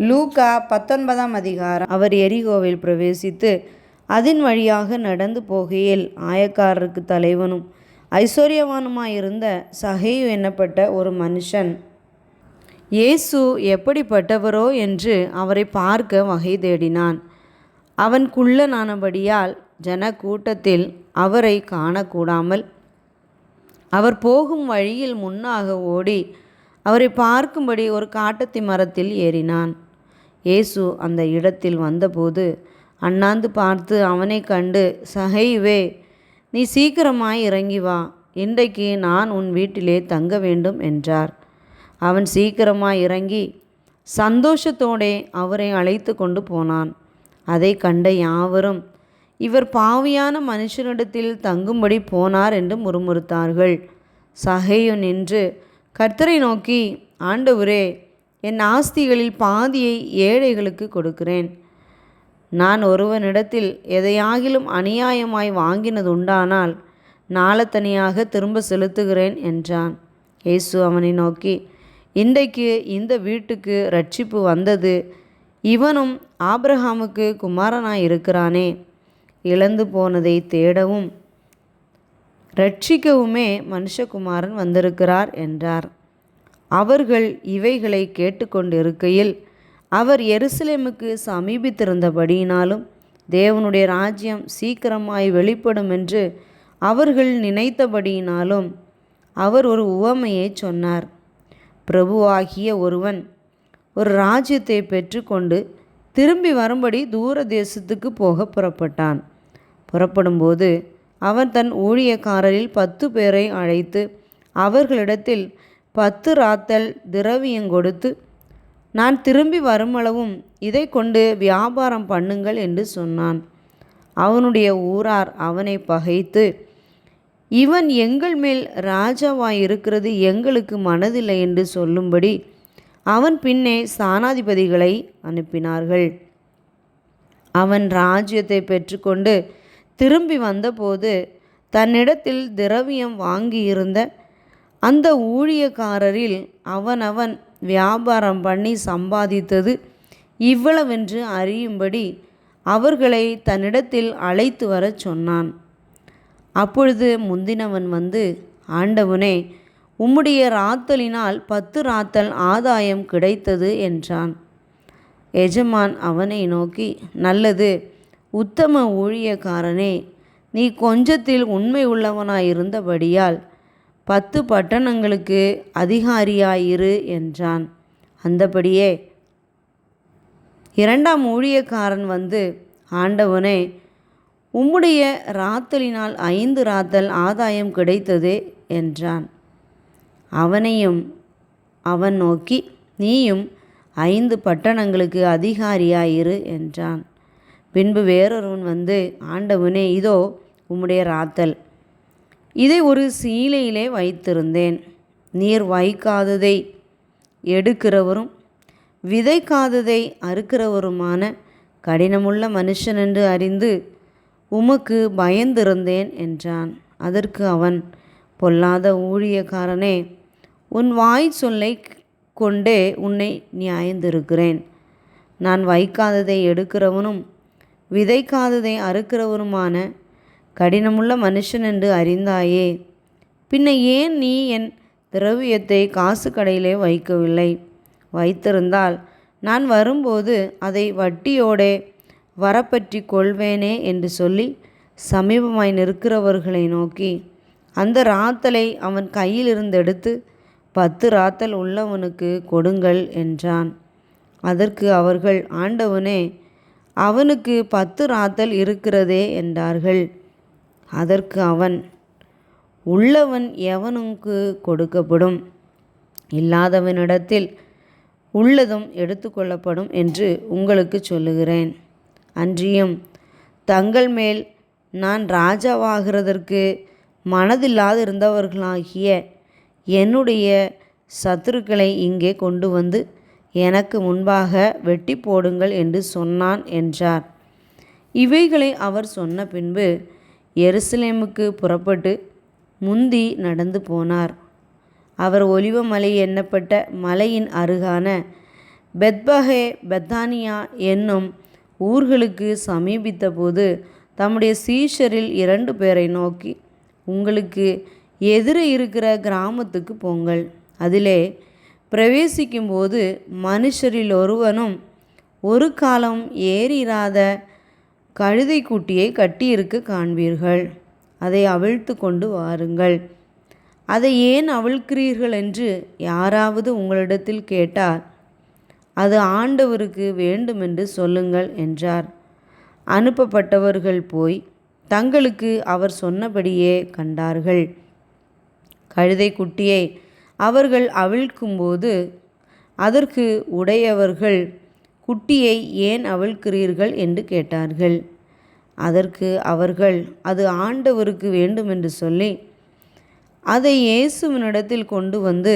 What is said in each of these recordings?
லூக்கா 19ஆம் அதிகாரம். அவர் எரிகோவில் பிரவேசித்து அதன் வழியாக நடந்து போகையில் ஆயக்காரருக்கு தலைவனும் ஐஸ்வர்யவானுமாயிருந்த சகேயு என்னப்பட்ட ஒரு மனுஷன் இயேசு எப்படிப்பட்டவரோ என்று அவரை பார்க்க வகை தேடினான். அவன் குள்ளனானபடியால் ஜனக்கூட்டத்தில் அவரை காணக்கூடாமல் அவர் போகும் வழியில் முன்னாக ஓடி அவரை பார்க்கும்படி ஒரு காட்டத்தி மரத்தில் ஏறினான். இயேசு அந்த இடத்தில் வந்தபோது அண்ணாந்து பார்த்து அவனை கண்டு, சகையுவே, நீ சீக்கிரமாய் இறங்கி வா, இன்றைக்கு நான் உன் வீட்டிலே தங்க வேண்டும் என்றார். அவன் சீக்கிரமாய் இறங்கி சந்தோஷத்தோடே அவரை அழைத்து கொண்டு போனான். அதை கண்ட யாவரும், இவர் பாவியான மனுஷனிடத்தில் தங்கும்படி போனார் என்று முறுமுறுத்தார்கள். சகேயு நின்று கர்த்தரை நோக்கி, ஆண்டவரே, என் ஆஸ்திகளில் பாதியை ஏழைகளுக்கு கொடுக்கிறேன். நான் ஒருவனிடத்தில் எதையாகிலும் அநியாயமாய் வாங்கினது உண்டானால் நாளத்தனியாக திரும்ப செலுத்துகிறேன் என்றான். இயேசு அவனை நோக்கி, இன்றைக்கு இந்த வீட்டுக்கு இரட்சிப்பு வந்தது, இவனும் ஆபிரகாமுக்கு குமாரனாய் இருக்கிறானே. இழந்து போனதை தேடவும் இரட்சிக்கவுமே மனுஷகுமாரன் வந்திருக்கிறார் என்றார். அவர்கள் இவைகளை கேட்டுக்கொண்டிருக்கையில் அவர் எருசலேமுக்கு சமீபித்திருந்தபடியினாலும் தேவனுடைய ராஜ்யம் சீக்கிரமாய் வெளிப்படும் என்று அவர்கள் நினைத்தபடியினாலும் அவர் ஒரு உவமையை சொன்னார். பிரபுவாகிய ஒருவன் ஒரு ராஜ்யத்தை பெற்றுக்கொண்டு திரும்பி வரும்படி தூர தேசத்துக்கு போக புறப்பட்டான். புறப்படும்போது அவன் தன் ஊழியக்காரரில் 10 பேரை அழைத்து அவர்களிடத்தில் 10 ராத்தல் திரவியங்கொடுத்து, நான் திரும்பி வருமளவும் இதை கொண்டு வியாபாரம் பண்ணுங்கள் என்று சொன்னான். அவனுடைய ஊரார் அவனை பகைத்து, இவன் எங்கள் மேல் ராஜாவாயிருக்கிறது எங்களுக்கு மனதில்லை என்று சொல்லும்படி அவன் பின்னே ஸ்தானாதிபதிகளை அனுப்பினார்கள். அவன் ராஜ்யத்தை பெற்றுக்கொண்டு திரும்பி வந்தபோது தன்னிடத்தில் திரவியம் வாங்கியிருந்த அந்த ஊழியக்காரரில் அவனவன் வியாபாரம் பண்ணி சம்பாதித்தது இவ்வளவென்று அறியும்படி அவர்களை தன்னிடத்தில் அழைத்து வரச் சொன்னான். அப்பொழுது முந்தினவன் வந்து, ஆண்டவனே, உம்முடைய ராத்தலினால் 10 ராத்தல் ஆதாயம் கிடைத்தது என்றான். எஜமான் அவனை நோக்கி, நல்லது, உத்தம ஊழியக்காரனே, நீ கொஞ்சத்தில் உண்மை உள்ளவனாயிருந்தபடியால் 10 பட்டணங்களுக்கு அதிகாரியாயிரு என்றான். அந்தபடியே 2ஆம் ஊழியக்காரன் வந்து, ஆண்டவனே, உம்முடைய ராத்தலினால் 5 ராத்தல் ஆதாயம் கிடைத்ததே என்றான். அவனையும் அவன் நோக்கி, நீயும் 5 பட்டணங்களுக்கு அதிகாரியாயிரு என்றான். பின்பு வேறொருவன் வந்து, ஆண்டவனே, இதோ உம்முடைய ராத்தல், இதை ஒரு சீலையிலே வைத்திருந்தேன். நீர் வைக்காததை எடுக்கிறவரும் விதைக்காததை அறுக்கிறவருமான கடினமுள்ள மனுஷன் என்று அறிந்து உமக்கு பயந்திருந்தேன் என்றான். அதற்கு அவன், பொல்லாத ஊழியக்காரனே, உன் வாய் சொல்லை கொண்டே உன்னை நியாயந்திருக்கிறேன். நான் வைக்காததை எடுக்கிறவனும் விதைக்காததை அறுக்கிறவனுமான கடினமுள்ள மனுஷன் என்று அறிந்தாயே. பின்ன ஏன் நீ என் திரவியத்தை காசு கடையிலே வைக்கவில்லை? வைத்திருந்தால் நான் வரும்போது அதை வட்டியோடே வரப்பற்றி கொள்வேனே என்று சொல்லி சமீபமாய் நிற்கிறவர்களை நோக்கி அந்த ராத்தலை அவன் கையிலிருந்து எடுத்து 10 ராத்தல் உள்ளவனுக்கு கொடுங்கள் என்றான். அதற்கு அவர்கள், ஆண்டவனே, அவனுக்கு 10 ராத்தல் இருக்கிறதே என்றார்கள். அதற்கு அவன், உள்ளவன் எவனுக்கு கொடுக்கப்படும், இல்லாதவனிடத்தில் உள்ளதும் எடுத்துக்கொள்ளப்படும் என்று உங்களுக்கு சொல்லுகிறேன். அன்றியும் தங்கள் மேல் நான் ராஜாவாகிறதற்கு மனதில்லாதிருந்தவர்களாகிய என்னுடைய சத்துருக்களை இங்கே கொண்டு வந்து எனக்கு முன்பாக வெட்டி போடுங்கள் என்று சொன்னான் என்றார். இவைகளை அவர் சொன்ன பின்பு எருசலேமுக்கு புறப்பட்டு முந்தி நடந்து போனார். அவர் ஒலிவமலை எண்ணப்பட்ட மலையின் அருகான பெத்பகே பெத்தானியா என்னும் ஊர்களுக்கு சமீபித்த போது தம்முடைய சீஷரில் 2 பேரை நோக்கி, உங்களுக்கு எதிரே இருக்கிற கிராமத்துக்கு போங்கள். அதிலே பிரவேசிக்கும்போது மனுஷரில் ஒருவனும் ஒரு காலம் ஏறிராத கழுதை குட்டியை கட்டியிருக்க காண்பீர்கள். அதை அவிழ்த்து கொண்டு வாருங்கள். அதை ஏன் அவிழ்க்கிறீர்கள் என்று யாராவது உங்களிடத்தில் கேட்டால் அது ஆண்டவருக்கு வேண்டுமென்று சொல்லுங்கள் என்றார். அனுப்பப்பட்டவர்கள் போய் தங்களுக்கு அவர் சொன்னபடியே கண்டார்கள். கழுதை குட்டியை அவர்கள் அவிழ்க்கும்போது அதற்கு உடையவர்கள், குட்டியை ஏன் அவிழ்க்கிறீர்கள் என்று கேட்டார்கள். அதற்கு அவர்கள், அது ஆண்டவருக்கு வேண்டுமென்று சொல்லி அதை இயேசுவினிடத்தில் கொண்டு வந்து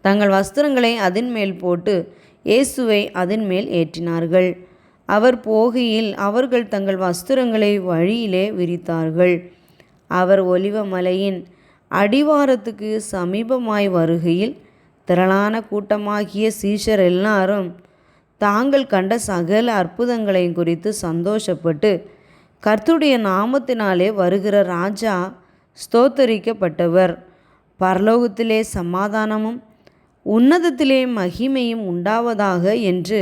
தங்கள் வஸ்திரங்களை அதன் மேல் போட்டு இயேசுவை அதன் மேல் ஏற்றினார்கள். அவர் போகையில் அவர்கள் தங்கள் வஸ்திரங்களை வழியிலே விரித்தார்கள். அவர் ஒலிவ மலையின் அடிவாரத்துக்கு சமீபமாய் வருகையில் திரளான கூட்டமாகிய சீஷர் எல்லாரும் தாங்கள் கண்ட சகல அற்புதங்களையும் குறித்து சந்தோஷப்பட்டு, கர்த்தருடைய நாமத்தினாலே வருகிற ராஜா ஸ்தோத்தரிக்கப்பட்டவர், பரலோகத்திலே சமாதானமும் உன்னதத்திலே மகிமையும் உண்டாவதாக என்று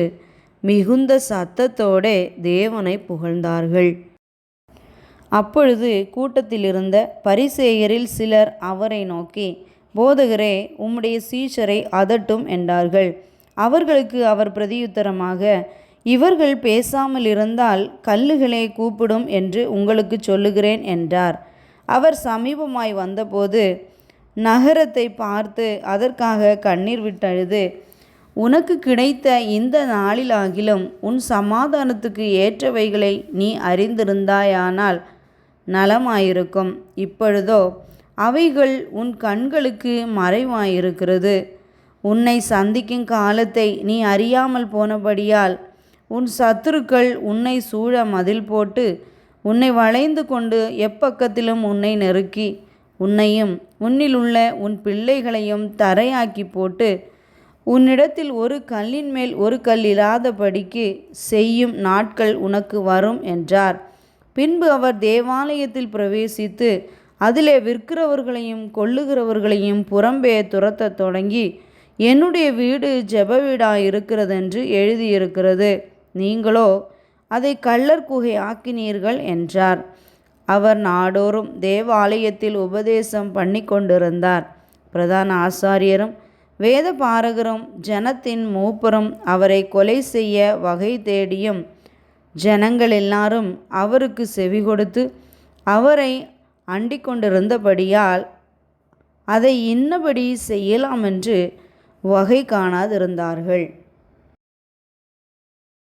மிகுந்த சத்தத்தோடே தேவனை புகழ்ந்தார்கள். அப்பொழுது கூட்டத்திலிருந்த பரிசேயரில் சிலர் அவரை நோக்கி, போதகரே, உம்முடைய சீஷரை அதட்டும் என்றார்கள். அவர்களுக்கு அவர் பிரதியுத்தரமாக, இவர்கள் பேசாமல் இருந்தால் கல்லுகளே கூப்பிடும் என்று உங்களுக்கு சொல்லுகிறேன் என்றார். அவர் சமீபமாய் வந்தபோது நகரத்தை பார்த்து அதற்காக கண்ணீர் விட்டழுது, உனக்கு கிடைத்த இந்த நாளிலாகிலும் உன் சமாதானத்துக்கு ஏற்றவைகளை நீ அறிந்திருந்தாயானால் நலமாயிருக்கும். இப்பொழுதோ அவைகள் உன் கண்களுக்கு மறைவாயிருக்கிறது. உன்னை சந்திக்கும் காலத்தை நீ அறியாமல் போனபடியால் உன் சத்துருக்கள் உன்னை சூழ மதில் போட்டு உன்னை வளைந்து கொண்டு எப்பக்கத்திலும் உன்னை நெருக்கி உன்னையும் உன்னிலுள்ள உன் பிள்ளைகளையும் தரையாக்கி போட்டு உன்னிடத்தில் ஒரு கல்லின் மேல் ஒரு கல் இராதபடிக்கு செய்யும் நாட்கள் உனக்கு வரும் என்றார். பின்பு அவர் தேவாலயத்தில் பிரவேசித்து அதிலே விற்கிறவர்களையும் கொள்ளுகிறவர்களையும் புறம்பே துரத்தத் தொடங்கி, என்னுடைய வீடு ஜெப வீடாயிருக்கிறதென்று எழுதியிருக்கிறது, நீங்களோ அதை கள்ளர் குகை ஆக்கினீர்கள் என்றார். அவர் நாடோறும் தேவாலயத்தில் உபதேசம் பண்ணி கொண்டிருந்தார். பிரதான ஆசாரியரும் வேத பாரகரும் ஜனத்தின் மூப்பரும் அவரை கொலை செய்ய வகை தேடியும், ஜனங்கள் எல்லாரும் அவருக்கு செவி கொடுத்து அவரை அண்டிக் கொண்டிருந்தபடியால் அதை இன்னபடி செய்யலாம் என்று வகை காணாதிருந்தார்கள்.